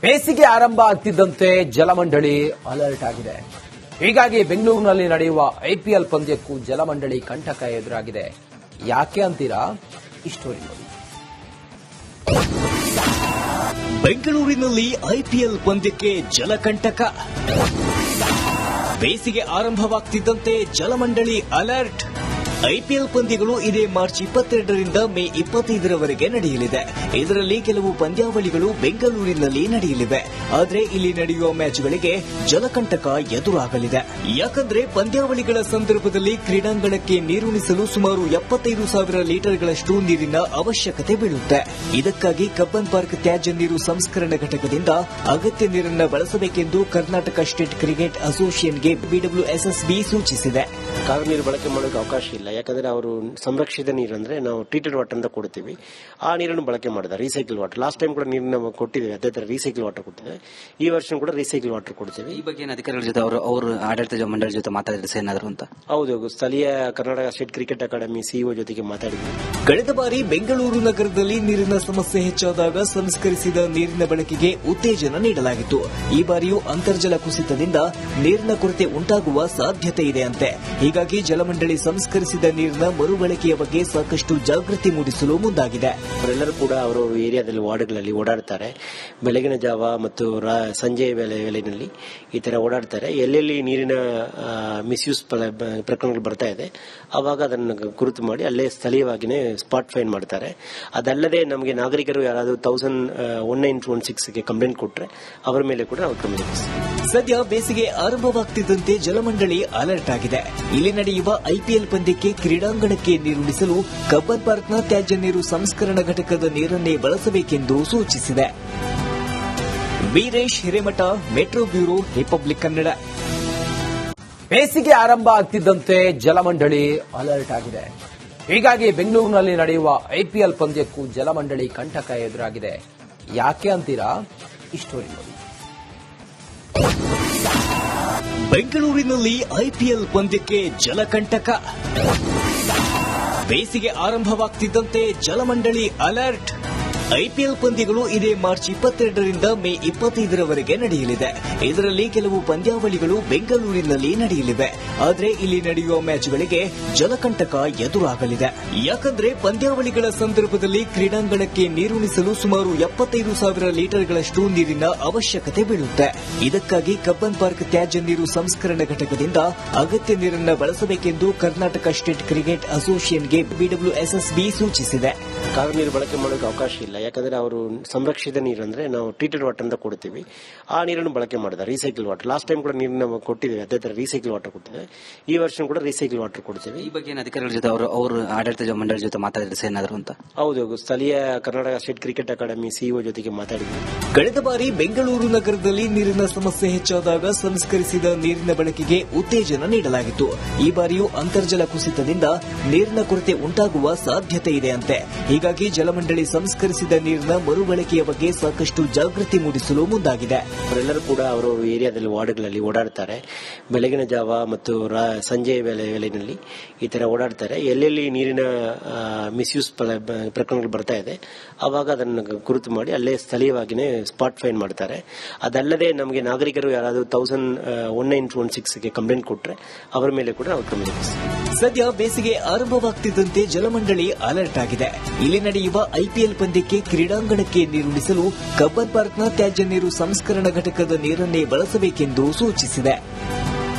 ಬೇಸಿಗೆ ಆರಂಭ ಆಗ್ತಿದ್ದಂತೆ ಜಲಮಂಡಳಿ ಅಲರ್ಟ್ ಆಗಿದೆ. ಹೀಗಾಗಿ ಬೆಂಗಳೂರಿನಲ್ಲಿ ನಡೆಯುವ ಐಪಿಎಲ್ ಪಂದ್ಯಕ್ಕೂ ಜಲಮಂಡಳಿ ಕಂಟಕ ಎದುರಾಗಿದೆ. ಯಾಕೆ ಅಂತೀರಾ? ಈ ಸ್ಟೋರಿ ನೋಡಿ. ಬೆಂಗಳೂರಿನಲ್ಲಿ ಐಪಿಎಲ್ ಪಂದ್ಯಕ್ಕೆ ಜಲಕಂಟಕ. ಬೇಸಿಗೆ ಆರಂಭವಾಗ್ತಿದ್ದಂತೆ ಜಲಮಂಡಳಿ ಅಲರ್ಟ್. ಐಪಿಎಲ್ ಪಂದ್ಯಗಳು ಇದೇ ಮಾರ್ಚ್ 22ರಿಂದ ಮೇ 25ರವರೆಗೆ ನಡೆಯಲಿದೆ. ಇದರಲ್ಲಿ ಕೆಲವು ಪಂದ್ಯಾವಳಿಗಳು ಬೆಂಗಳೂರಿನಲ್ಲಿ ನಡೆಯಲಿವೆ. ಆದರೆ ಇಲ್ಲಿ ನಡೆಯುವ ಮ್ಯಾಚ್ಗಳಿಗೆ ಜಲಕಂಟಕ ಎದುರಾಗಲಿದೆ. ಯಾಕಂದ್ರೆ ಪಂದ್ಯಾವಳಿಗಳ ಸಂದರ್ಭದಲ್ಲಿ ಕ್ರೀಡಾಂಗಣಕ್ಕೆ ನೀರುಣಿಸಲು ಸುಮಾರು 75,000 ಲೀಟರ್ಗಳಷ್ಟು ನೀರಿನ ಅವಶ್ಯಕತೆ ಬೀಳುತ್ತೆ. ಇದಕ್ಕಾಗಿ ಕಬ್ಬನ್ ಪಾರ್ಕ್ ತ್ಯಾಜ್ಯ ನೀರು ಸಂಸ್ಕರಣಾ ಘಟಕದಿಂದ ಅಗತ್ಯ ನೀರನ್ನು ಬಳಸಬೇಕೆಂದು ಕರ್ನಾಟಕ ಸ್ಟೇಟ್ ಕ್ರಿಕೆಟ್ ಅಸೋಸಿಯೇಷನ್ಗೆ ಬಿಡಬ್ಲ್ಯೂಎಸ್ಎಸ್ಬಿ ಸೂಚಿಸಿದೆ. ಕಾವೇರಿ ನೀರು ಬಳಕೆ ಮಾಡೋಕೆ ಅವಕಾಶ ಇಲ್ಲ. ಯಾಕಂದ್ರೆ ಅವರು ಸಂರಕ್ಷಿತ ನೀರು ಅಂದ್ರೆ ನಾವು ಟ್ರೀಟೆಡ್ ವಾಟರ್ ಅಂತ ಕೊಡ್ತೀವಿ. ಆ ನೀರನ್ನು ಬಳಕೆ ಮಾಡಿದ್ದಾರೆ, ರೀಸೈಕಲ್ ವಾಟರ್. ಲಾಸ್ಟ್ ಟೈಮ್ ಕೂಡ ನೀರನ್ನು ಕೊಟ್ಟಿದ್ದೇವೆ, ಅದೇ ತರ ರೀಸೈಕಲ್ ವಾಟರ್ ಕೊಟ್ಟಿದ್ದೇವೆ. ಈ ವರ್ಷ ಕೂಡ ರೀಸೈಕಲ್ ವಾಟರ್ ಕೊಡ್ತೇವೆ. ಈ ಬಗ್ಗೆ ಅಧಿಕಾರಿಗಳ ಜೊತೆ ಅವರು ಆಡಳಿತ ಮಂಡಳಿ ಜೊತೆ ಮಾತಾಡಿದ್ರೆ ಏನಾದ್ರು ಅಂತ? ಹೌದು, ಸ್ಥಳೀಯ Karnataka state cricket academy CEO ಜೊತೆಗೆ ಮಾತಾಡಿದ್ವಿ. ಕಳೆದ ಬಾರಿ ಬೆಂಗಳೂರು ನಗರದಲ್ಲಿ ನೀರಿನ ಸಮಸ್ಯೆ ಹೆಚ್ಚಾದಾಗ ಸಂಸ್ಕರಿಸಿದ ನೀರಿನ ಬಳಕೆಗೆ ಉತ್ತೇಜನ ನೀಡಲಾಗಿತ್ತು. ಈ ಬಾರಿಯೂ ಅಂತರ್ಜಲ ಕುಸಿತದಿಂದ ನೀರಿನ ಕೊರತೆ ಉಂಟಾಗುವ ಸಾಧ್ಯತೆ ಇದೆ ಅಂತೆ. ಹೀಗಾಗಿ ಜಲಮಂಡಳಿ ಸಂಸ್ಕರಿಸಿದ ನೀರಿನ ಮರುಬಳಕೆಯ ಬಗ್ಗೆ ಸಾಕಷ್ಟು ಜಾಗೃತಿ ಮೂಡಿಸಲು ಮುಂದಾಗಿದೆ. ಅವರೆಲ್ಲರೂ ಕೂಡ ಅವರು ಏರಿಯಾದಲ್ಲಿ ವಾರ್ಡ್ಗಳಲ್ಲಿ ಓಡಾಡ್ತಾರೆ. ಬೆಳಗಿನ ಜಾವ ಮತ್ತು ಸಂಜೆ ವೇಳೆಯಲ್ಲಿ ಈ ತರ ಓಡಾಡ್ತಾರೆ. ಎಲ್ಲೆಲ್ಲಿ ನೀರಿನ ಮಿಸ್ಯೂಸ್ ಪ್ರಕರಣಗಳು ಬರ್ತಾ ಇದೆ ಅವಾಗ ಅದನ್ನು ಗುರುತು ಮಾಡಿ ಅಲ್ಲೇ ಸ್ಥಳೀಯವಾಗಿನೇ ಸ್ಪಾಟ್ ಫೈನ್ ಮಾಡ್ತಾರೆ. ಅದಲ್ಲದೆ ನಮಗೆ ನಾಗರಿಕರು ಯಾರಾದರೂ 1916ಗೆ ಕಂಪ್ಲೇಂಟ್ ಕೊಟ್ಟರೆ ಅವರ ಮೇಲೆ ಕೂಡ ನಾವು ಕ್ರಮ ಜರುಗಿಸ್ತೀವಿ. ಸದ್ಯ ಬೇಸಿಗೆ ಆರಂಭವಾಗ್ತಿದ್ದಂತೆ ಜಲಮಂಡಳಿ ಅಲರ್ಟ್ ಆಗಿದೆ. ಇಲ್ಲಿ ನಡೆಯುವ ಐಪಿಎಲ್ ಪಂದ್ಯಕ್ಕೆ ಕ್ರೀಡಾಂಗಣಕ್ಕೆ ನೀರುಣಿಸಲು ಕಬ್ಬನ್ ಪಾರ್ಕ್ನ ತ್ಯಾಜ್ಯ ನೀರು ಸಂಸ್ಕರಣಾ ಘಟಕದ ನೀರನ್ನೇ ಬಳಸಬೇಕೆಂದು ಸೂಚಿಸಿದೆ. Veeresh Hiremath, metro bureau, republic Kannada. ಬೇಸಿಗೆ ಆರಂಭ ಆಗ್ತಿದ್ದಂತೆ ಜಲಮಂಡಳಿ ಅಲರ್ಟ್ ಆಗಿದೆ. ಹೀಗಾಗಿ ಬೆಂಗಳೂರಿನಲ್ಲಿ ನಡೆಯುವ ಐಪಿಎಲ್ ಪಂದ್ಯಕ್ಕೂ ಜಲಮಂಡಳಿ ಕಂಟಕ ಎದುರಾಗಿದೆ. ಯಾಕೆ ಅಂತೀರಾ? ಈ ಸ್ಟೋರಿ ನೋಡಿ. ಬೆಂಗಳೂರಿನಲ್ಲಿ ಐಪಿಎಲ್ ಪಂದ್ಯಕ್ಕೆ ಜಲಕಂಟಕ. ಬೇಸಿಗೆ ಆರಂಭವಾಗ್ತಿದ್ದಂತೆ ಜಲಮಂಡಳಿ ಅಲರ್ಟ್. ಐಪಿಎಲ್ ಪಂದ್ಯಗಳು ಇದೇ ಮಾರ್ಚ್ 22ರಿಂದ ಮೇ 25ರವರೆಗೆ ನಡೆಯಲಿದೆ. ಇದರಲ್ಲಿ ಕೆಲವು ಪಂದ್ಯಾವಳಿಗಳು ಬೆಂಗಳೂರಿನಲ್ಲಿ ನಡೆಯಲಿವೆ. ಆದರೆ ಇಲ್ಲಿ ನಡೆಯುವ ಮ್ಯಾಚ್ಗಳಿಗೆ ಜಲಕಂಟಕ ಎದುರಾಗಲಿದೆ. ಯಾಕಂದ್ರೆ ಪಂದ್ಯಾವಳಿಗಳ ಸಂದರ್ಭದಲ್ಲಿ ಕ್ರೀಡಾಂಗಣಕ್ಕೆ ನೀರುಣಿಸಲು ಸುಮಾರು 75,000 ಲೀಟರ್ಗಳಷ್ಟು ನೀರಿನ ಅವಶ್ಯಕತೆ ಬೀಳುತ್ತೆ. ಇದಕ್ಕಾಗಿ ಕಬ್ಬನ್ ಪಾರ್ಕ್ ತ್ಯಾಜ್ಯ ನೀರು ಸಂಸ್ಕರಣಾ ಘಟಕದಿಂದ ಅಗತ್ಯ ನೀರನ್ನು ಬಳಸಬೇಕೆಂದು ಕರ್ನಾಟಕ ಸ್ಟೇಟ್ ಕ್ರಿಕೆಟ್ ಅಸೋಸಿಯೇಷನ್ಗೆ ಬಿಡಬ್ಲ್ಯೂಎಸ್ಎಸ್ಬಿ ಸೂಚಿಸಿದೆ. ಕಾವೇರಿ ನೀರು ಬಳಕೆ ಮಾಡೋಕೆ ಅವಕಾಶ ಇಲ್ಲ. ಯಾಕಂದ್ರೆ ಅವರು ಸಂರಕ್ಷಿತ ನೀರು ಅಂದ್ರೆ ನಾವು ಟ್ರೀಟೆಡ್ ವಾಟರ್ ಅಂತ ಕೊಡ್ತೀವಿ. ಆ ನೀರನ್ನು ಬಳಕೆ ಮಾಡಿದ್ದಾರೆ, ರೀಸೈಕಲ್ ವಾಟರ್. ಲಾಸ್ಟ್ ಟೈಮ್ ಕೂಡ ನೀರನ್ನು ಕೊಟ್ಟಿದ್ದೇವೆ, ಅದೇ ತರ ರೀಸೈಕಲ್ ವಾಟರ್ ಕೊಟ್ಟಿದ್ದೇವೆ. ಈ ವರ್ಷ ಕೂಡ ರೀಸೈಕಲ್ ವಾಟರ್ ಕೊಡ್ತೇವೆ. ಈ ಬಗ್ಗೆ ಅಧಿಕಾರಿಗಳ ಜೊತೆ ಅವರು ಆಡಳಿತ ಮಂಡಳಿ ಜೊತೆ ಮಾತಾಡಿದ್ರೆ ಏನಾದ್ರು ಅಂತ? ಹೌದು, ಸ್ಥಳೀಯ Karnataka state cricket academy CEO ಜೊತೆಗೆ ಮಾತಾಡಿದ್ವಿ. ಕಳೆದ ಬಾರಿ ಬೆಂಗಳೂರು ನಗರದಲ್ಲಿ ನೀರಿನ ಸಮಸ್ಯೆ ಹೆಚ್ಚಾದಾಗ ಸಂಸ್ಕರಿಸಿದ ನೀರಿನ ಬಳಕೆಗೆ ಉತ್ತೇಜನ ನೀಡಲಾಗಿತ್ತು. ಈ ಬಾರಿಯೂ ಅಂತರ್ಜಲ ಕುಸಿತದಿಂದ ನೀರಿನ ಕೊರತೆ ಉಂಟಾಗುವ ಸಾಧ್ಯತೆ ಇದೆ ಅಂತೆ. ಹೀಗಾಗಿ ಜಲಮಂಡಳಿ ಸಂಸ್ಕರಿಸಿದ ನೀರಿನ ಮರುಬಳಕೆಯ ಬಗ್ಗೆ ಸಾಕಷ್ಟು ಜಾಗೃತಿ ಮೂಡಿಸಲು ಮುಂದಾಗಿದೆ. ಅವರೆಲ್ಲರೂ ಕೂಡ ಅವರು ಏರಿಯಾದಲ್ಲಿ ವಾರ್ಡ್ಗಳಲ್ಲಿ ಓಡಾಡ್ತಾರೆ. ಬೆಳಗಿನ ಜಾವ ಮತ್ತು ಸಂಜೆ ವೇಳೆಯಲ್ಲಿ ಈ ತರ ಓಡಾಡ್ತಾರೆ. ಎಲ್ಲೆಲ್ಲಿ ನೀರಿನ ಮಿಸ್ಯೂಸ್ ಪ್ರಕರಣಗಳು ಬರ್ತಾ ಇದೆ ಅವಾಗ ಅದನ್ನು ಗುರುತು ಮಾಡಿ ಅಲ್ಲೇ ಸ್ಥಳೀಯವಾಗಿನೇ ಸ್ಪಾಟ್ ಫೈನ್ ಮಾಡ್ತಾರೆ. ಅದಲ್ಲದೆ ನಮಗೆ ನಾಗರಿಕರು ಯಾರಾದರೂ 1916ಗೆ ಕಂಪ್ಲೇಂಟ್ ಕೊಟ್ಟರೆ ಅವರ ಮೇಲೆ ಕೂಡ ನಾವು ಕ್ರಮ ಜರುಗಿಸ್ತೀವಿ. ಸದ್ಯ ಬೇಸಿಗೆ ಆರಂಭವಾಗ್ತಿದ್ದಂತೆ ಜಲಮಂಡಳಿ ಅಲರ್ಟ್ ಆಗಿದೆ. ಇಲ್ಲಿ ನಡೆಯುವ ಐಪಿಎಲ್ ಪಂದ್ಯಕ್ಕೆ ಕ್ರೀಡಾಂಗಣಕ್ಕೆ ನೀರುಣಿಸಲು ಕಬ್ಬನ್ ಪಾರ್ಕ್ನ ತ್ಯಾಜ್ಯ ನೀರು ಸಂಸ್ಕರಣಾ ಘಟಕದ ನೀರನ್ನೇ ಬಳಸಬೇಕೆಂದು ಸೂಚಿಸಿದೆ.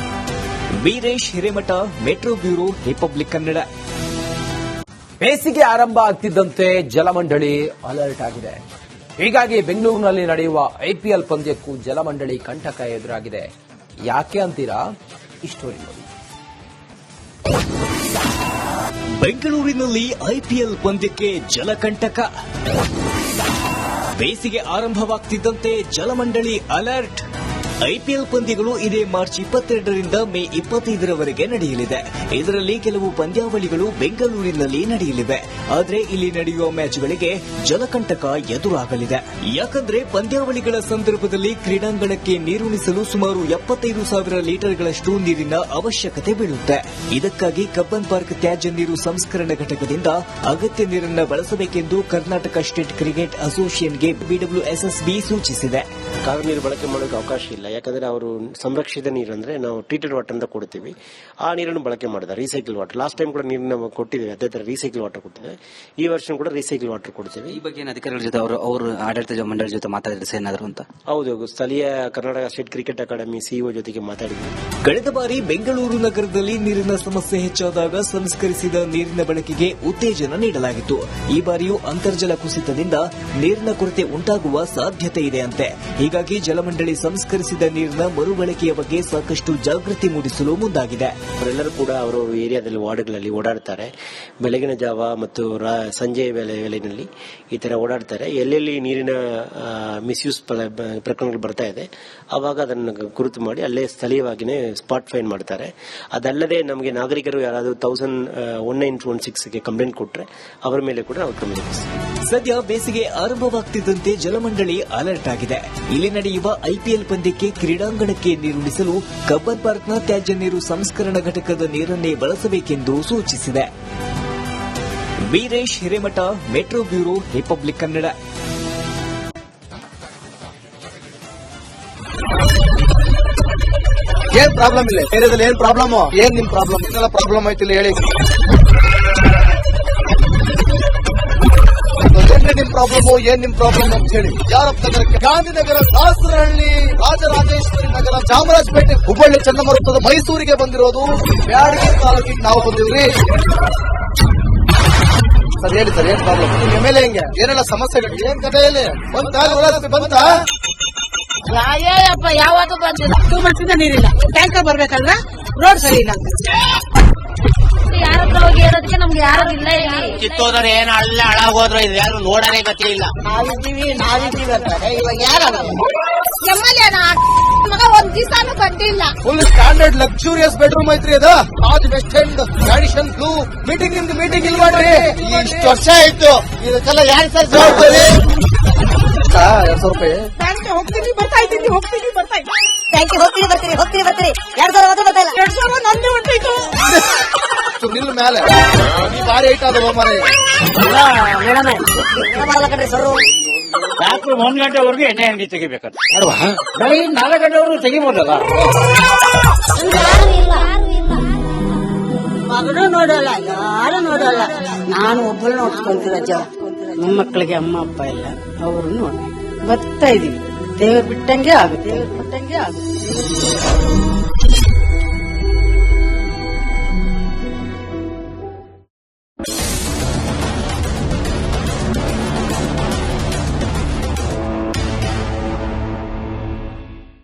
Veeresh Hiremath, metro bureau, republic Kannada. ಬೇಸಿಗೆ ಆರಂಭ ಆಗ್ತಿದ್ದಂತೆ ಜಲಮಂಡಳಿ ಅಲರ್ಟ್ ಆಗಿದೆ. ಹೀಗಾಗಿ ಬೆಂಗಳೂರಿನಲ್ಲಿ ನಡೆಯುವ ಐಪಿಎಲ್ ಪಂದ್ಯಕ್ಕೂ ಜಲಮಂಡಳಿ ಕಂಟಕ ಎದುರಾಗಿದೆ. ಯಾಕೆ ಅಂತೀರಾ? ಈ ಸ್ಟೋರಿ ನೋಡಿ. ಬೆಂಗಳೂರಿನಲ್ಲಿ ಐಪಿಎಲ್ ಪಂದ್ಯಕ್ಕೆ ಜಲಕಂಟಕ. ಬೇಸಿಗೆ ಆರಂಭವಾಗ್ತಿದ್ದಂತೆ ಜಲಮಂಡಳಿ ಅಲರ್ಟ್. ಐಪಿಎಲ್ ಪಂದ್ಯಗಳು ಇದೇ ಮಾರ್ಚ್ 22ರಿಂದ ಮೇ 25ರವರೆಗೆ ನಡೆಯಲಿದೆ. ಇದರಲ್ಲಿ ಕೆಲವು ಪಂದ್ಯಾವಳಿಗಳು ಬೆಂಗಳೂರಿನಲ್ಲಿ ನಡೆಯಲಿವೆ. ಆದರೆ ಇಲ್ಲಿ ನಡೆಯುವ ಮ್ಯಾಚ್ಗಳಿಗೆ ಜಲಕಂಟಕ ಎದುರಾಗಲಿದೆ. ಯಾಕಂದ್ರೆ ಪಂದ್ಯಾವಳಿಗಳ ಸಂದರ್ಭದಲ್ಲಿ ಕ್ರೀಡಾಂಗಣಕ್ಕೆ ನೀರುಣಿಸಲು ಸುಮಾರು 75,000 ಲೀಟರ್ಗಳಷ್ಟು ನೀರಿನ ಅವಶ್ಯಕತೆ ಬೀಳುತ್ತೆ. ಇದಕ್ಕಾಗಿ ಕಬ್ಬನ್ ಪಾರ್ಕ್ ತ್ಯಾಜ್ಯ ನೀರು ಸಂಸ್ಕರಣಾ ಘಟಕದಿಂದ ಅಗತ್ಯ ನೀರನ್ನು ಬಳಸಬೇಕೆಂದು ಕರ್ನಾಟಕ ಸ್ಟೇಟ್ ಕ್ರಿಕೆಟ್ ಅಸೋಸಿಯೇಷನ್ಗೆ ಬಿಡಬ್ಲ್ಯೂಎಸ್ಎಸ್ಬಿ ಸೂಚಿಸಿದೆ. ಕಾವೇರಿ ನೀರು ಬಳಕೆ ಮಾಡೋಕೆ ಅವಕಾಶ ಇಲ್ಲ. ಯಾಕಂದ್ರೆ ಅವರು ಸಂರಕ್ಷಿತ ನೀರು ಅಂದ್ರೆ ನಾವು ಟ್ರೀಟೆಡ್ ವಾಟರ್ ಅಂತ ಕೊಡ್ತೀವಿ, ಆ ನೀರನ್ನು ಬಳಕೆ ಮಾಡಿದ್ದಾರೆ, ರೀಸೈಕಲ್ ವಾಟರ್. ಲಾಸ್ಟ್ ಟೈಮ್ ಕೂಡ ನೀರನ್ನ ಕೊಟ್ಟಿದ್ದೇವೆ, ಅದೇ ತರ ರೀಸೈಕಲ್ ವಾಟರ್ ಕೊಟ್ಟಿದ್ದೇವೆ. ಈ ವರ್ಷ ಕೂಡ ರೀಸೈಕಲ್ ವಾಟರ್ ಕೊಡ್ತೀವಿ. ಈ ಬಗ್ಗೆ ಅಧಿಕಾರಿಗಳ ಜೊತೆ ಅವರು ಆಡಳಿತ ಮಂಡಳಿ ಜೊತೆ ಮಾತಾಡಿದ್ರೆ ಏನಾದ್ರು ಅಂತ? ಹೌದು, ಸ್ಥಳೀಯ Karnataka state cricket academy CEO ಜೊತೆಗೆ ಮಾತಾಡಿದ್ವಿ. ಕಳೆದ ಬಾರಿ ಬೆಂಗಳೂರು ನಗರದಲ್ಲಿ ನೀರಿನ ಸಮಸ್ಯೆ ಹೆಚ್ಚಾದಾಗ ಸಂಸ್ಕರಿಸಿದ ನೀರಿನ ಬಳಕೆಗೆ ಉತ್ತೇಜನ ನೀಡಲಾಗಿತ್ತು. ಈ ಬಾರಿಯೂ ಅಂತರ್ಜಲ ಕುಸಿತದಿಂದ ನೀರಿನ ಕೊರತೆ ಉಂಟಾಗುವ ಸಾಧ್ಯತೆ ಇದೆ ಅಂತೆ. ಹೀಗಾಗಿ ಜಲಮಂಡಳಿ ಸಂಸ್ಕರಿಸಿದ ನೀರಿನ ಮರುಬಳಕೆಯ ಬಗ್ಗೆ ಸಾಕಷ್ಟು ಜಾಗೃತಿ ಮೂಡಿಸಲು ಮುಂದಾಗಿದೆ. ಅವರೆಲ್ಲರೂ ಕೂಡ ಅವರು ಏರಿಯಾದಲ್ಲಿ ವಾರ್ಡ್ಗಳಲ್ಲಿ ಓಡಾಡ್ತಾರೆ. ಬೆಳಗಿನ ಜಾವ ಮತ್ತು ಸಂಜೆಯ ವೇಳೆಯಲ್ಲಿ ಈ ತರ ಓಡಾಡ್ತಾರೆ. ಎಲ್ಲೆಲ್ಲಿ ನೀರಿನ ಮಿಸ್ಯೂಸ್ ಪ್ರಕರಣಗಳು ಬರ್ತಾ ಇದೆ ಅವಾಗ ಅದನ್ನು ಗುರುತು ಮಾಡಿ ಅಲ್ಲೇ ಸ್ಥಳೀಯವಾಗಿನೇ ಸ್ಪಾಟ್ ಫೈನ್ ಮಾಡ್ತಾರೆ. ಅದಲ್ಲದೆ ನಮಗೆ ನಾಗರಿಕರು ಯಾರಾದರೂ 1916ಗೆ ಕಂಪ್ಲೇಂಟ್ ಕೊಟ್ಟರೆ ಅವರ ಮೇಲೆ ಕೂಡ ನಾವು ಕ್ರಮ ಜರುಗಿಸ್ತೀವಿ. ಸದ್ಯ ಬೇಸಿಗೆ ಆರಂಭವಾಗ್ತಿದ್ದಂತೆ ಜಲಮಂಡಳಿ ಅಲರ್ಟ್ ಆಗಿದೆ. ಇಲ್ಲಿ ನಡೆಯುವ ಐಪಿಎಲ್ ಪಂದ್ಯಕ್ಕೆ ಕ್ರೀಡಾಂಗಣಕ್ಕೆ ನೀರುಣಿಸಲು ಕಬ್ಬನ್ ಪಾರ್ಕ್ನ ತ್ಯಾಜ್ಯ ನೀರು ಸಂಸ್ಕರಣಾ ಘಟಕದ ನೀರನ್ನೇ ಬಳಸಬೇಕೆಂದು ಸೂಚಿಸಿದೆ. Veeresh Hiremath, metro bureau, republic Kannada. ಏನ್ ಪ್ರಾಬ್ಲಮ್ ಇಲ್ಲ ಏರಿಯಾದಲ್ಲಿ? ಏನ್ ಪ್ರಾಬ್ಲಮ್? ಏನ್ ನಿಮ್ ಪ್ರಾಬ್ಲಮ್? ಇದೆಲ್ಲ ಪ್ರಾಬ್ಲಮ್ ಆಯ್ತಿಲ್ಲ ಹೇಳಿ. ನಿಮ್ ಪ್ರಾಬ್ಲಮ್ ಏನ್ ನಿಮ್ ಪ್ರಾಬ್ಲಮ್ ಅಂತ ಹೇಳಿ. ಯಾರಪ್ಪ ನಗರಕ್ಕೆ? ಗಾಂಧಿನಗರ, ದಾಸರಹಳ್ಳಿ, ರಾಜರಾಜೇಶ್ವರಿ ನಗರ, ಚಾಮರಾಜಪೇಟೆ, ಹುಬ್ಬಳ್ಳಿ, ಚನ್ನಮರುತ್ತದ, ಮೈಸೂರಿಗೆ ಬಂದಿರೋದು. ಬ್ಯಾಡಗಿ ತಾಲೂಕಿಗೆ ನಾವು ಬಂದಿವ್ರಿ. ಸರ್ ಹೇಳಿ ಸರ್, ಏನ್ ಪ್ರಾಬ್ಲಮ್? ನಿಮ್ ಎಮ್ಎಲ್ಎ ಹೆಂಗೆ? ಏನೆಲ್ಲ ಸಮಸ್ಯೆಗಳು? ಏನ್ ಕಥೆ ಹೇಳಿ. ಬಂತಾ? ಅಯ್ಯಪ್ಪ ಯಾವಾಗ ಬಂದಿಲ್ಲ, 2 ಮಂತ್ಸಿಂದ ನೀರಿಲ್ಲ. ಟ್ಯಾಂಕರ್ ಬರ್ಬೇಕಲ್ವಾ? ರೋಡ್ ಸರಿ ಇಲ್ಲ. ಯಾರ ಹತ್ರ ಹೋಗಿ ಹೇಳೋದಕ್ಕೆ ನಮ್ಗೆ ಯಾರು ಇಲ್ಲ. ಕಿತ್ತೋದ್ರೆ ಏನ್ ಅಲ್ಲ ಹಾಳಾಗೋದ್ರು ಇದು ಯಾರು ನೋಡೋದೇ ಗೊತ್ತಿಲ್ಲ. ನಾವಿದ್ದೀವಿ ಅಂತಾರೆ. ಇವಾಗ ಯಾರು ಮಗ ಒಂದ್ ದಿವಸನೂ ಬಂದಿಲ್ಲ. ಫುಲ್ ಸ್ಟ್ಯಾಂಡರ್ಡ್ ಲಕ್ಸುರಿಯಸ್ ಬೆಡ್ರೂಮ್ ಐತ್ರಿ ಅದು. Taj West End, Radisson Blu. Meeting ನಿಮ್ದು ಮೀಟಿಂಗ್ ಇಲ್ಲಿ ಮಾಡ್ರಿ. ಇಷ್ಟು ವರ್ಷ ಆಯ್ತು, ಇದಕ್ಕೆಲ್ಲ ಯಾರು ಸರ್ ಜವಾಬ್ದಾರಿ? 2,000 ರೂಪಾಯಿ ಹೋಗ್ತೀನಿ ಬರ್ತಾ ಇದ್ದೀನಿ. ಬರ್ತೀರಿ 2,000 ಬರ್ತಾ ಇಲ್ಲ. 2,000 ನಂದು ಹೊಂಟೈತು. ನಿಲ್ ಮೇಲೆ ಈ ಬಾರಿ ಐಟ್ ಅದು ಮಾರೆ. ರಾತ್ರಿ 1 ಗಂಟೆವರೆಗೂ ಎಣ್ಣೆ ಅಂಗಡಿ ತೆಗಿಬೇಕಾದ್ರೆ ಬೆಳಗ್ಗೆ 4 ಗಂಟೆವರೆಗೂ ತೆಗಿಬೋದಲ್ಲ. ಮಗನೂ ನೋಡಲ್ಲ, ಯಾರು ನೋಡಲ್ಲ. ನಾನು ಒಬ್ಬಳು ನೋಡ್ಕೊಂತೀರಜ್ಜ. ನಮ್ಮ ಮಕ್ಕಳಿಗೆ ಅಮ್ಮ ಅಪ್ಪ ಇಲ್ಲ, ಅವರು ನೋಡಿ ಬರ್ತಾ ಇದೀವಿ. ದೇವ್ರು ಬಿಟ್ಟಂಗೆ ಆಗುತ್ತೆ.